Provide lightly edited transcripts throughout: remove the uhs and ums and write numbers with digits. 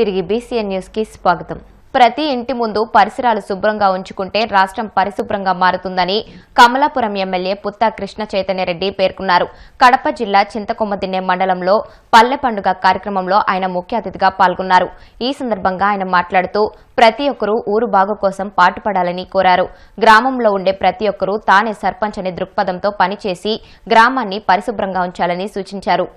తిరిగి BCN news కి స్వాగతం. ప్రతి ఇంటి ముందు పరిసరాలు శుభ్రంగా ఉంచుకుంటే రాష్ట్రం పరిశుభ్రంగా మారుతుందని కమలాపురం ఎమ్మెల్యే పుత్తా కృష్ణ చైతన్య రెడ్డి పేర్కొన్నారు. కడప జిల్లా చింతకొమ్మదిన్నె మండలంలో పల్లె పండుగ కార్యక్రమంలో ఆయన ముఖ్య అతిథిగా పాల్గొన్నారు. ఈ సందర్భంగా ఆయన మాట్లాడుతూ ప్రతి ఒక్కరూ ఊరు బాగు కోసం పాటుపడాలని కోరారు. గ్రామంలో ఉండే ప్రతి ఒక్కరూ తానే సర్పంచ్ అనే దృక్పథంతో పనిచేసి గ్రామాన్ని పరిశుభ్రంగా ఉంచాలని సూచించారు.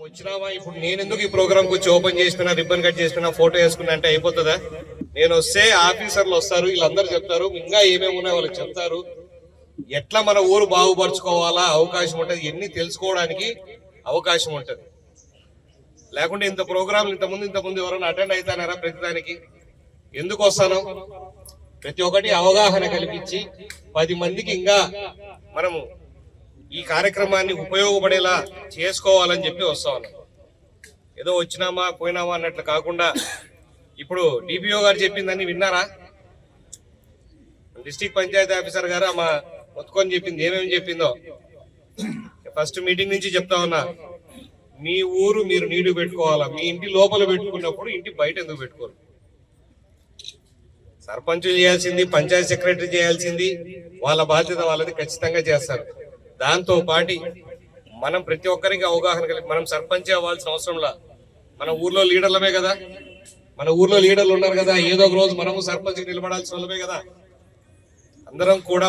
వచ్చినావా ఇప్పుడు నేను ఎందుకు ఈ ప్రోగ్రామ్ వచ్చి ఓపెన్ చేసుకున్నా, రిబ్బన్ కట్ చేసుకున్నా, ఫోటో వేసుకున్నా అంటే అయిపోతుందా? నేను వస్తే ఆఫీసర్లు వస్తారు, వీళ్ళందరూ చెప్తారు, ఇంకా ఏమేమి ఉన్నాయో వాళ్ళు చెప్తారు. ఎట్లా మన ఊరు బాగుపరుచుకోవాలా అవకాశం ఉంటుంది, ఎన్ని తెలుసుకోవడానికి అవకాశం ఉంటుంది. లేకుంటే ఇంత ప్రోగ్రాంలు ఇంతకుముందు ఎవరైనా అటెండ్ అవుతానారా? ప్రతిదానికి ఎందుకు వస్తాను? ప్రతి ఒక్కటి అవగాహన కల్పించి 10 మందికి ఇంకా మనము ఈ కార్యక్రమాన్ని ఉపయోగపడేలా చేసుకోవాలని చెప్పి వస్తా ఉన్నాం. ఏదో వచ్చినామా పోయినామా అన్నట్లు కాకుండా ఇప్పుడు డిపిఓ గారు చెప్పిందని విన్నారా? డిస్ట్రిక్ట్ పంచాయతీ ఆఫీసర్ గారు మా మొత్తుకొని చెప్పింది ఏమేమి చెప్పిందో ఫస్ట్ మీటింగ్ నుంచి చెప్తా ఉన్నా. మీ ఊరు మీరు నీళ్లు పెట్టుకోవాలా. మీ ఇంటి లోపల పెట్టుకున్నప్పుడు ఇంటి బయట ఎందుకు పెట్టుకోరు? సర్పంచులు చేయాల్సింది, పంచాయతీ సెక్రటరీ చేయాల్సింది వాళ్ళ బాధ్యత వాళ్ళది, ఖచ్చితంగా చేస్తారు. దాంతో పాటు మనం ప్రతి ఒక్కరికి అవగాహన కలిగి మనం సర్పంచ్ అవ్వాల్సిన అవసరంలా, మన ఊర్లో లీడర్లమే కదా, మన ఊర్లో లీడర్లు ఉన్నారు కదా, ఏదో ఒక రోజు మనము సర్పంచ్ నిలబడాల్సిన వాళ్ళమే కదా. అందరం కూడా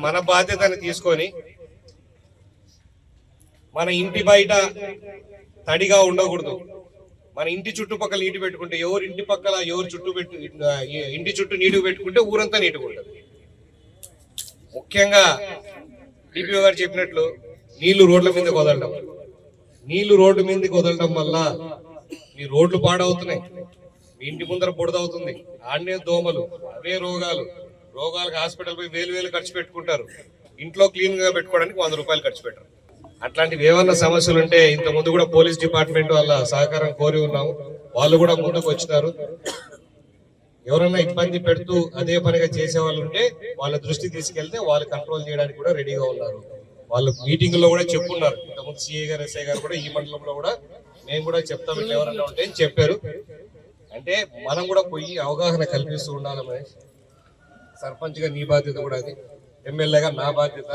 మన బాధ్యతని తీసుకొని మన ఇంటి బయట తడిగా ఉండకూడదు. మన ఇంటి చుట్టుపక్కల నీటి పెట్టుకుంటే ఎవరు ఇంటి పక్కల ఇంటి చుట్టూ నీటి పెట్టుకుంటే ఊరంతా నీటిగా ఉంటుంది. ముఖ్యంగా డిపిఓ గారు చెప్పినట్లు నీళ్లు రోడ్ల మీదకి వదలడం వల్ల మీ రోడ్లు పాడవుతున్నాయి, మీ ఇంటి ముందర బుడదవుతుంది, ఆడనే దోమలు, అవే రోగాలకు హాస్పిటల్ పోయి వేలు ఖర్చు పెట్టుకుంటారు. ఇంట్లో క్లీన్ గా పెట్టుకోవడానికి 100 రూపాయలు ఖర్చు పెట్టరు. అట్లాంటివి ఏమన్నా సమస్యలు ఉంటే ఇంత ముందు కూడా పోలీస్ డిపార్ట్మెంట్ వాళ్ళ సహకారం కోరి ఉన్నాము, వాళ్ళు కూడా ముందుకు వచ్చినారు. ఎవరైనా ఇబ్బంది పెడుతూ అదే పనిగా చేసే వాళ్ళు ఉంటే వాళ్ళ దృష్టి తీసుకెళ్తే వాళ్ళు కంట్రోల్ చేయడానికి కూడా రెడీగా ఉన్నారు. వాళ్ళు మీటింగ్ లో కూడా చెప్పున్నారు. ఇంతకుముందు సిఐ గారు, ఎస్ఐ గారు కూడా ఈ మండలంలో కూడా మేము కూడా చెప్తాం ఇట్లా ఎవరైనా ఉంటే అని చెప్పారు. అంటే మనం కూడా పోయి అవగాహన కల్పిస్తూ ఉండాలి. మహేష్, సర్పంచ్ గా నీ బాధ్యత కూడా అది, ఎమ్మెల్యేగా నా బాధ్యత.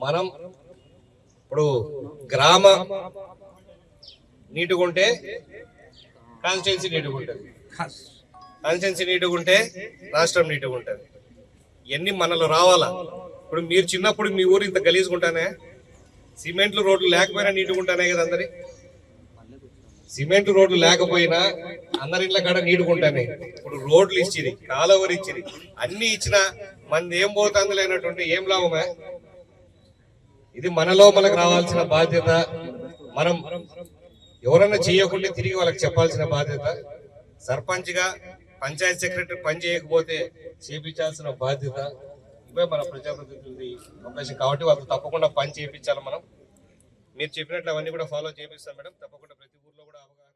మనం ఇప్పుడు గ్రామ నీటుగా ఉంటే కాన్స్టిట్యున్సీ నీటుగా ఉంటుంది, కాన్స్టిట్యున్సీ నీటుగా ఉంటే రాష్ట్రం నీటుగా ఉంటుంది. ఇవన్నీ మనలో రావాలా. ఇప్పుడు మీరు చిన్నప్పుడు మీ ఊరు ఇంత గలీజుకుంటానే, సిమెంట్లు రోడ్లు లేకపోయినా నీటుగా ఉంటానే కదా. సిమెంట్ రోడ్లు లేకపోయినా అందరి ఇళ్ళ కాడ నీటుగా ఉంటానే. ఇప్పుడు రోడ్లు ఇచ్చిరి, కాలువలు ఇచ్చిరి, అన్ని ఇచ్చినా మనది ఏం పోతుంది లేనటువంటి ఏం లాభమే? ఇది మనలో మనకు రావాల్సిన బాధ్యత. మనం ఎవరన్నా చేయకుంటే తిరిగి వాళ్ళకి చెప్పాల్సిన బాధ్యత. సర్పంచ్ గా పంచాయతీ సెక్రటరీ పని చేయకపోతే చేయించాల్సిన బాధ్యత. ఇవే మన ప్రజాప్రతినిధులది అవకాశం కాబట్టి వాళ్ళతో తప్పకుండా పని చేయించాలి. మనం మీరు చెప్పినట్లు అవన్నీ కూడా ఫాలో చేపిస్తాం మేడం. తప్పకుండా ప్రతి ఊర్లో కూడా అవగాహన.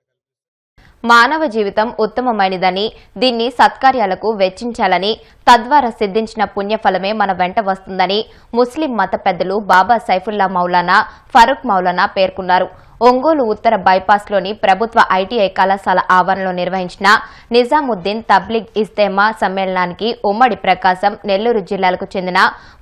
మానవ జీవితం ఉత్తమమైనదని, దీన్ని సత్కార్యాలకు వెచ్చించాలని, తద్వారా సిద్ధించిన పుణ్యఫలమే మన వెంట వస్తుందని ముస్లిం మత పెద్దలు బాబా సైఫుల్లా మౌలానా, ఫరూక్ మౌలానా పేర్కొన్నారు. ఒంగోలు ఉత్తర బైపాస్లోని ప్రభుత్వ ఐటీఐ కళాశాల ఆవరణలో నిర్వహించిన నిజాముద్దీన్ తబ్లిగ్ ఇజ్తేమా సమ్మేళనానికి ఉమ్మడి ప్రకాశం, నెల్లూరు జిల్లాలకు చెందిన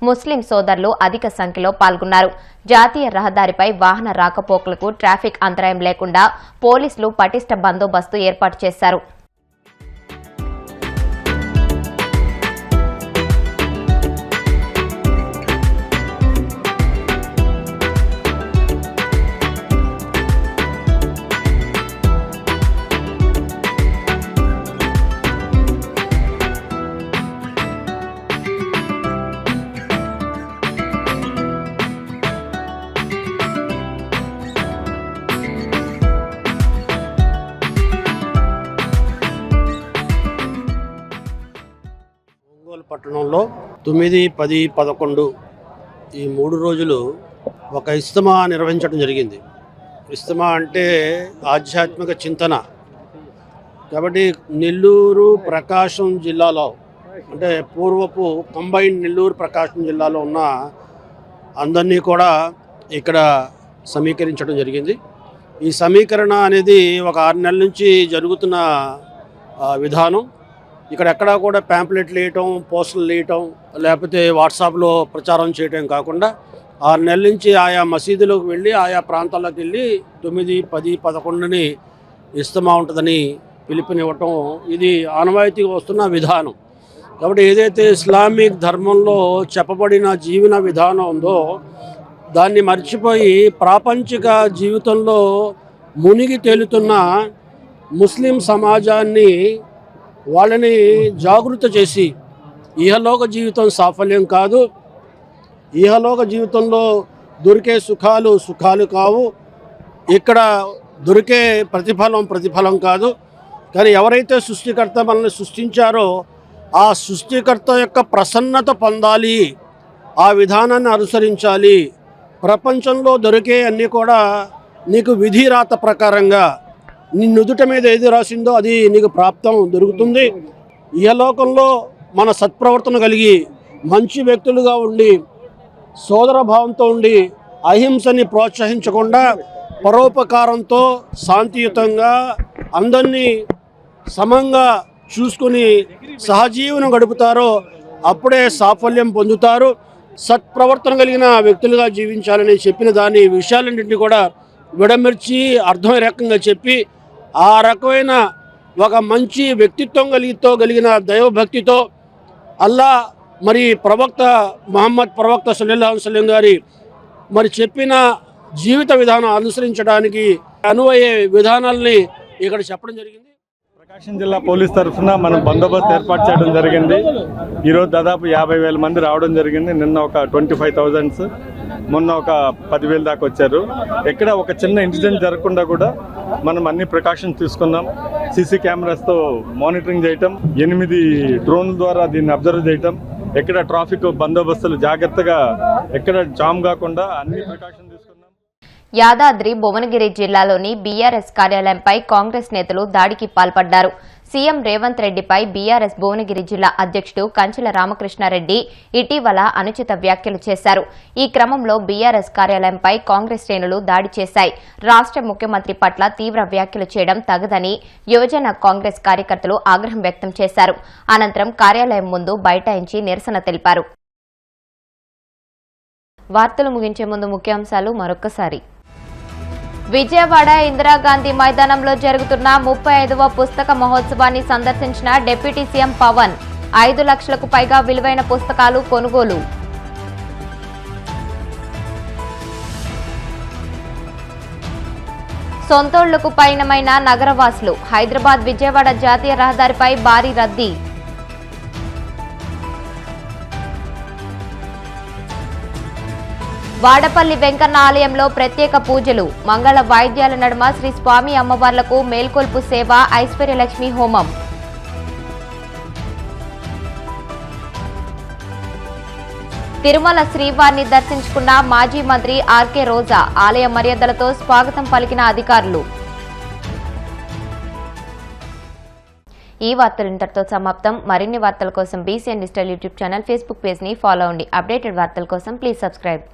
ముస్లిం సోదరులు అధిక సంఖ్యలో పాల్గొన్నారు. జాతీయ రహదారిపై వాహన రాకపోకలకు ట్రాఫిక్ అంతరాయం లేకుండా పోలీసులు పటిష్ట బందోబస్తు ఏర్పాటు చేశారు. పట్టణంలో 9, 10, 11 ఈ 3 రోజులు ఒక ఇజ్తిమా నిర్వహించడం జరిగింది. ఇజ్తిమా అంటే ఆధ్యాత్మిక చింతన. కాబట్టి నెల్లూరు ప్రకాశం జిల్లాలో అంటే పూర్వపు కంబైన్డ్ నెల్లూరు ప్రకాశం జిల్లాలో ఉన్న అందరినీ కూడా ఇక్కడ సమీకరించడం జరిగింది. ఈ సమీకరణ అనేది ఒక 6 నెలల నుంచి జరుగుతున్న విధానం. ఇక్కడ ఎక్కడా కూడా ప్యాంప్లెట్లు వేయటం, పోస్టర్లు వేయటం, లేకపోతే వాట్సాప్లో ప్రచారం చేయటం కాకుండా 6 నెలల నుంచి ఆయా మసీదులోకి వెళ్ళి ఆయా ప్రాంతాల్లోకి వెళ్ళి 9, 10, 11ని ఇజ్తిమా ఉంటుందని పిలుపునివ్వటం ఇది ఆనవాయితీగా వస్తున్న విధానం. కాబట్టి ఏదైతే ఇస్లామిక్ ధర్మంలో చెప్పబడిన జీవన విధానం ఉందో దాన్ని మర్చిపోయి ప్రాపంచిక జీవితంలో మునిగి తేలుతున్న ముస్లిం సమాజాన్ని వాళ్ళని జాగృత చేసి ఇహలోక జీవితం సాఫల్యం కాదు, ఇహలోక జీవితంలో దొరికే సుఖాలు కావు, ఇక్కడ దొరికే ప్రతిఫలం కాదు. కానీ ఎవరైతే సృష్టికర్త మనల్ని సృష్టించారో ఆ సృష్టికర్త యొక్క ప్రసన్నత పొందాలి, ఆ విధానాన్ని అనుసరించాలి. ప్రపంచంలో దొరికే అన్నీ కూడా నీకు విధి రాత ప్రకారంగా నీ నుదుట మీద ఏది రాసిందో అది నీకు ప్రాప్తం దొరుకుతుంది. ఈ లోకంలో మన సత్ప్రవర్తన కలిగి మంచి వ్యక్తులుగా ఉండి సోదర భావంతో ఉండి అహింసని ప్రోత్సహించకుండా పరోపకారంతో శాంతియుతంగా అందరినీ సమంగా చూసుకుని సహజీవనం గడుపుతారో అప్పుడే సాఫల్యం పొందుతారు. సత్ప్రవర్తన కలిగిన వ్యక్తులుగా జీవించాలని చెప్పిన దాని విషయాలన్నింటినీ కూడా విడమర్చి అర్థమయ్యే రకంగా చెప్పి ఆ రకమైన ఒక మంచి వ్యక్తిత్వం కలిగిన దైవభక్తితో అల్లా మరి ప్రవక్త ముహమ్మద్ ప్రవక్త సల్లల్లాహు అలైహి వసల్లం గారి మరి చెప్పిన జీవిత విధానం అనుసరించడానికి అనువయ్యే విధానాలని ఇక్కడ చెప్పడం జరిగింది. ప్రకాశం జిల్లా పోలీస్ తరఫున మనం బందోబస్తు ఏర్పాటు చేయడం జరిగింది. ఈరోజు దాదాపు 50,000 మంది రావడం జరిగింది. నిన్న ఒక 25,000, మొన్న ఒక 10,000 దాకా వచ్చారు. ఎక్కడ ఒక చిన్న ఇన్సిడెంట్ జరగకుండా కూడా మనం అన్ని ప్రికాషన్స్ తీసుకున్నాం. సీసీ కెమెరాస్తో మానిటరింగ్ చేయటం, 8 డ్రోన్ల ద్వారా దీన్ని అబ్జర్వ్ చేయటం, ఎక్కడ ట్రాఫిక్ బందోబస్తులు జాగ్రత్తగా ఎక్కడ జామ్ కాకుండా అన్ని ప్రికాషన్ తీసుకున్నాం. యాదాద్రి భువనగిరి జిల్లాలోని బీఆర్ఎస్ కార్యాలయంపై కాంగ్రెస్ నేతలు దాడికి పాల్పడ్డారు. సీఎం రేవంత్ రెడ్డిపై బీఆర్ఎస్ భువనగిరి జిల్లా అధ్యక్షుడు కంచెల రామకృష్ణారెడ్డి ఇటీవల అనుచిత వ్యాఖ్యలు చేశారు. ఈ క్రమంలో బీఆర్ఎస్ కార్యాలయంపై కాంగ్రెస్ శ్రేణులు దాడి చేశాయి. రాష్ట్ర ముఖ్యమంత్రి పట్ల తీవ్ర వ్యాఖ్యలు చేయడం తగదని యువజన కాంగ్రెస్ కార్యకర్తలు ఆగ్రహం వ్యక్తం చేశారు. అనంతరం కార్యాలయం ముందు బైఠాయించి నిరసన తెలిపారు. వార్తలు ముగించే ముందు ముఖ్యాంశాలు మరొకసారి. విజయవాడ ఇందిరాగాంధీ మైదానంలో జరుగుతున్న 35వ పుస్తక మహోత్సవాన్ని సందర్శించిన డిప్యూటీ సీఎం పవన్. 5 లక్షలకు పైగా విలువైన పుస్తకాలు కొనుగోలు. సొంతోళ్లకు పయనమైన నగరవాసులు. హైదరాబాద్ విజయవాడ జాతీయ రహదారిపై భారీ రద్దీ. వాడపల్లి వెంకన్న ఆలయంలో ప్రత్యేక పూజలు. మంగళ వాయిద్యాల నడుమ శ్రీ స్వామి అమ్మవార్లకు మేల్కొల్పు సేవ, ఐశ్వర్యలక్ష్మి హోమం. తిరుమల శ్రీవారిని దర్శించుకున్న మాజీ మంత్రి ఆర్కే రోజా. ఆలయ మర్యాదలతో స్వాగతం పలికిన అధికారులు. ఈ వార్తలు ఇంతటితో సమాప్తం. మరిన్ని వార్తల కోసం BCN digital YouTube channel, Facebook page ని ఫాలో అవ్వండి. అప్డేటెడ్ వార్తల కోసం ప్లీజ్ సబ్స్క్రైబ్.